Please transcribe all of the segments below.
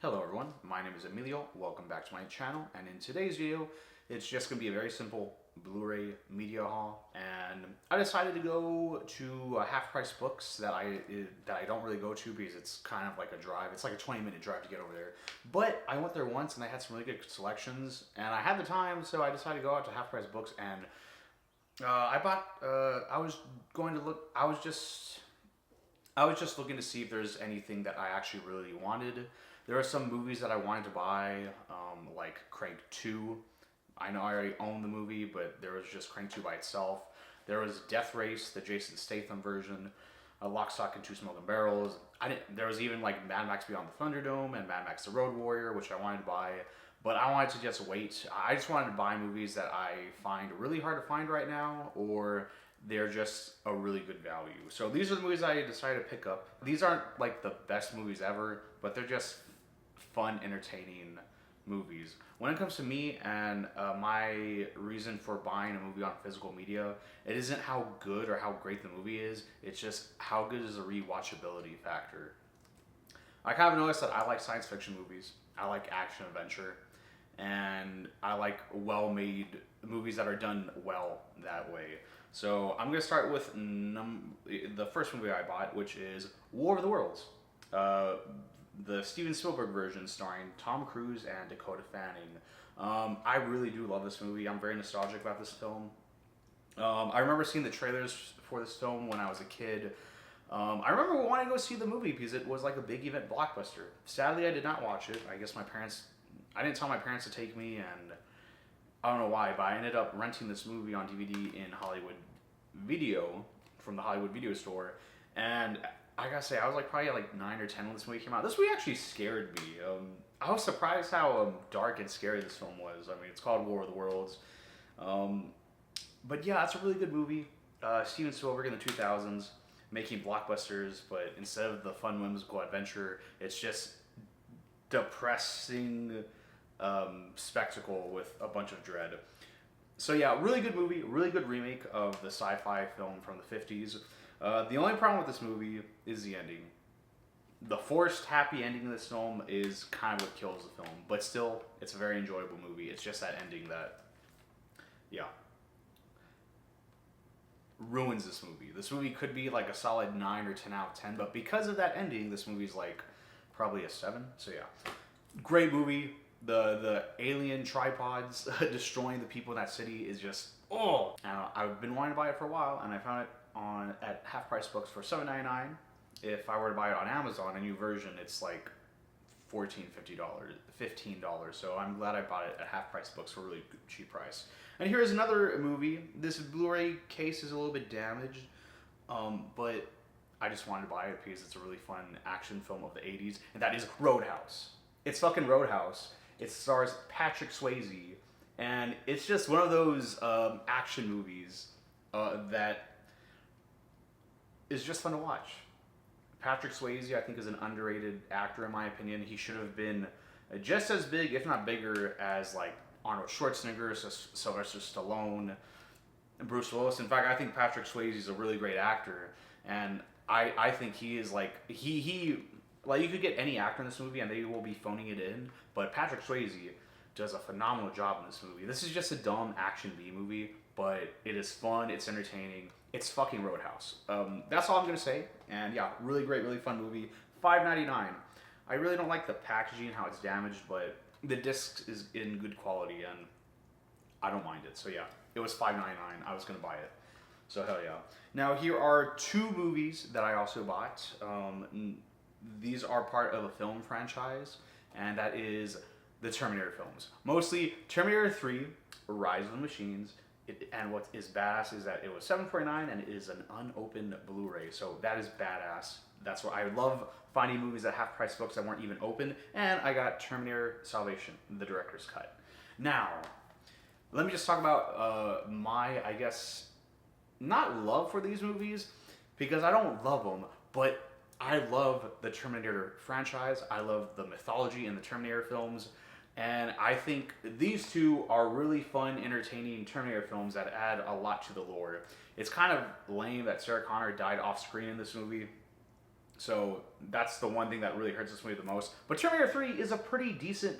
Hello everyone, my name is Emilio, welcome back to my channel, and in today's video, it's just going to be a very simple Blu-ray media haul, and I decided to go to Half Price Books that I don't really go to because it's kind of like a drive. It's like a 20-minute drive to get over there, but I went there once and they had some really good selections, and I had the time, so I decided to go out to Half Price Books, and I was going to look, I was just looking to see if there's anything that I actually really wanted. There are some movies that I wanted to buy, like Crank 2. I know I already own the movie, but there was just Crank 2 by itself. There was Death Race, the Jason Statham version, Lock, Stock, and Two Smoking Barrels. There was even like Mad Max Beyond the Thunderdome and Mad Max the Road Warrior, which I wanted to buy. But I wanted to just wait. I just wanted to buy movies that I find really hard to find right now, or they're just a really good value. So these are the movies I decided to pick up. These aren't like the best movies ever, but they're just fun, entertaining movies. When it comes to me and my reason for buying a movie on physical media, it isn't how good or how great the movie is, it's just how good is the rewatchability factor. I kind of noticed that I like science fiction movies, I like action adventure, and I like well-made movies that are done well that way. So I'm going to start with the first movie I bought, which is War of the Worlds. The Steven Spielberg version starring Tom Cruise and Dakota Fanning. I really do love this movie. I'm very nostalgic about this film. I remember seeing the trailers for this film when I was a kid. I remember wanting to go see the movie because it was like a big event blockbuster. Sadly, I did not watch it. I guess I didn't tell my parents to take me, and I don't know why, but I ended up renting this movie on DVD in Hollywood Video from the Hollywood Video Store, and I gotta say, I was like probably like 9 or 10 when this movie came out. This movie actually scared me. I was surprised how dark and scary this film was. I mean, it's called War of the Worlds. But yeah, it's a really good movie. Steven Spielberg in the 2000s making blockbusters, but instead of the fun, whimsical adventure, it's just depressing spectacle with a bunch of dread. So yeah, really good movie, really good remake of the sci-fi film from the 50s. The only problem with this movie is the ending. The forced happy ending of this film is kind of what kills the film, but still, it's a very enjoyable movie. It's just that ending that, yeah, ruins this movie. This movie could be like a solid 9 or 10 out of 10, but because of that ending, this movie's like probably a 7. So yeah, great movie. The alien tripods destroying the people in that city is just, oh! I've been wanting to buy it for a while, and I found it at Half Price Books for $7.99. If I were to buy it on Amazon, a new version, it's like $14, $15. So I'm glad I bought it at Half Price Books for a really cheap price. And here's another movie. This Blu-ray case is a little bit damaged, but I just wanted to buy it because it's a really fun action film of the 80s, and that is Roadhouse. It's fucking Roadhouse. It stars Patrick Swayze, and it's just one of those action movies that is just fun to watch. Patrick Swayze, I think, is an underrated actor in my opinion. He should have been just as big, if not bigger, as like Arnold Schwarzenegger, Sylvester Stallone, and Bruce Willis. In fact, I think Patrick Swayze is a really great actor, and I think he is like he like, you could get any actor in this movie and they will be phoning it in, but Patrick Swayze does a phenomenal job in this movie. This is just a dumb action B movie, but it is fun, it's entertaining, it's fucking Roadhouse. That's all I'm gonna say, and yeah, really great, really fun movie. $5.99. I really don't like the packaging and how it's damaged, but the disc is in good quality, and I don't mind it. So yeah, it was $5.99. I was gonna buy it. So hell yeah. Now here are two movies that I also bought. These are part of a film franchise, and that is the Terminator films. Mostly Terminator 3, Rise of the Machines, and what is badass is that it was $7.49 and it is an unopened Blu-ray, so that is badass. That's why I love finding movies at Half Price Books that weren't even open, and I got Terminator Salvation, the director's cut. Now, let me just talk about my, I guess, not love for these movies, because I don't love them, but I love the Terminator franchise. I love the mythology in the Terminator films. And I think these two are really fun, entertaining Terminator films that add a lot to the lore. It's kind of lame that Sarah Connor died off screen in this movie. So that's the one thing that really hurts this movie the most. But Terminator 3 is a pretty decent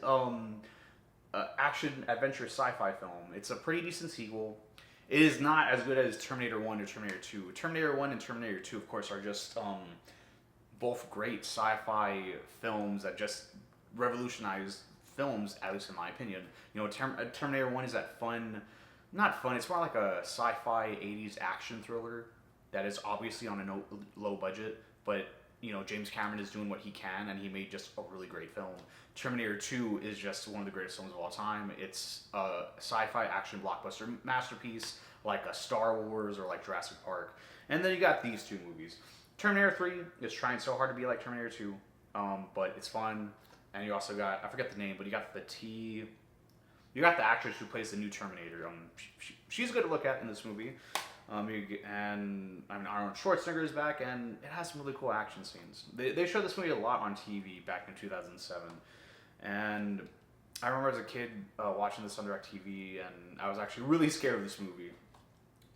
action adventure sci-fi film. It's a pretty decent sequel. It is not as good as Terminator 1 or Terminator 2. Terminator 1 and Terminator 2, of course, are just both great sci-fi films that just revolutionized films, at least in my opinion. You know, Terminator 1 is that fun, not fun, it's more like a sci-fi 80s action thriller that is obviously on a low budget, but you know, James Cameron is doing what he can, and he made just a really great film. Terminator 2 is just one of the greatest films of all time. It's a sci-fi action blockbuster masterpiece, like a Star Wars or like Jurassic Park. And then you got these two movies. Terminator 3 is trying so hard to be like Terminator 2, but it's fun. And you also got, I forget the name, but you got you got the actress who plays the new Terminator. She's good to look at in this movie. And I mean, Arnold Schwarzenegger is back, and it has some really cool action scenes. They showed this movie a lot on TV back in 2007, and I remember as a kid watching this on DirecTV, and I was actually really scared of this movie.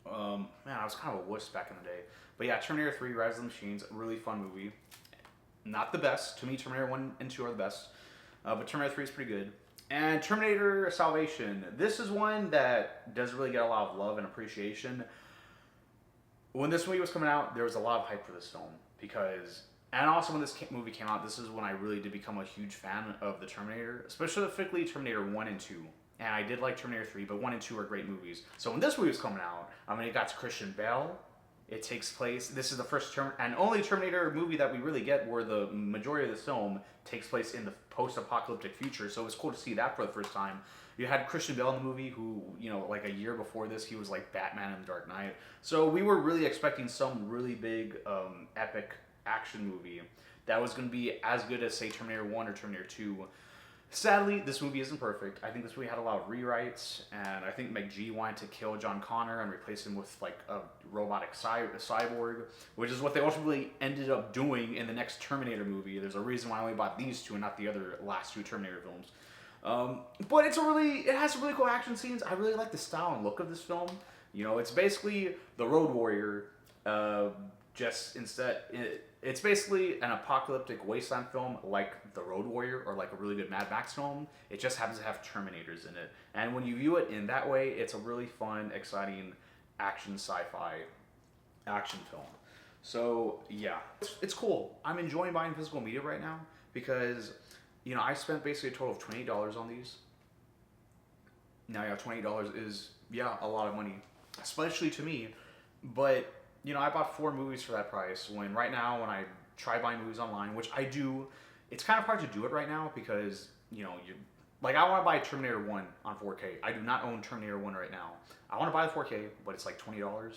Man, I was kind of a wuss back in the day. But yeah, Terminator 3: Rise of the Machines, a really fun movie. Not the best. To me, Terminator 1 and 2 are the best, but Terminator 3 is pretty good. And Terminator Salvation. This is one that doesn't really get a lot of love and appreciation. When this movie was coming out, there was a lot of hype for this film because, and also when this movie came out, this is when I really did become a huge fan of the Terminator, specifically Terminator 1 and 2. And I did like Terminator 3, but 1 and 2 are great movies. So when this movie was coming out, I mean, it got Christian Bale. It takes place, this is the first and only Terminator movie that we really get where the majority of this film takes place in the post-apocalyptic future. So it was cool to see that for the first time. You had Christian Bale in the movie who, you know, like a year before this, he was like Batman in The Dark Knight. So we were really expecting some really big, epic action movie that was going to be as good as, say, Terminator 1 or Terminator 2. Sadly, this movie isn't perfect. I think this movie had a lot of rewrites, and I think McG wanted to kill John Connor and replace him with like a robotic cyborg, which is what they ultimately ended up doing in the next Terminator movie. There's a reason why I only bought these two and not the other last two Terminator films. But it has some really cool action scenes. I really like the style and look of this film. You know, it's basically the Road Warrior, it's basically an apocalyptic wasteland film like The Road Warrior or like a really good Mad Max film. It just happens to have Terminators in it. And when you view it in that way, it's a really fun, exciting action sci-fi action film. So yeah, it's cool. I'm enjoying buying physical media right now because, you know, I spent basically a total of $28 on these. Now, yeah, $28 is, yeah, a lot of money, especially to me. But, you know, I bought 4 movies for that price when right now when I try buying movies online, which I do, it's kind of hard to do it right now because, you know, I want to buy Terminator 1 on 4K. I do not own Terminator 1 right now. I want to buy the 4K, but it's like $20.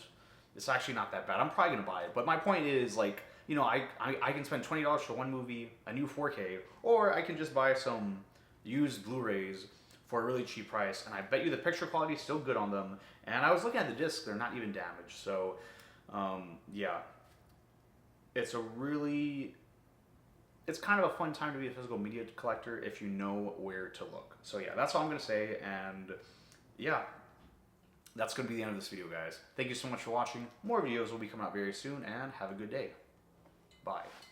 It's actually not that bad. I'm probably going to buy it. But my point is, like, you know, I can spend $20 for one movie, a new 4K, or I can just buy some used Blu-rays for a really cheap price, and I bet you the picture quality is still good on them. And I was looking at the discs, they're not even damaged. So, yeah. It's kind of a fun time to be a physical media collector if you know where to look. So yeah, that's all I'm going to say, and yeah. That's going to be the end of this video, guys. Thank you so much for watching. More videos will be coming out very soon, and have a good day. Bye.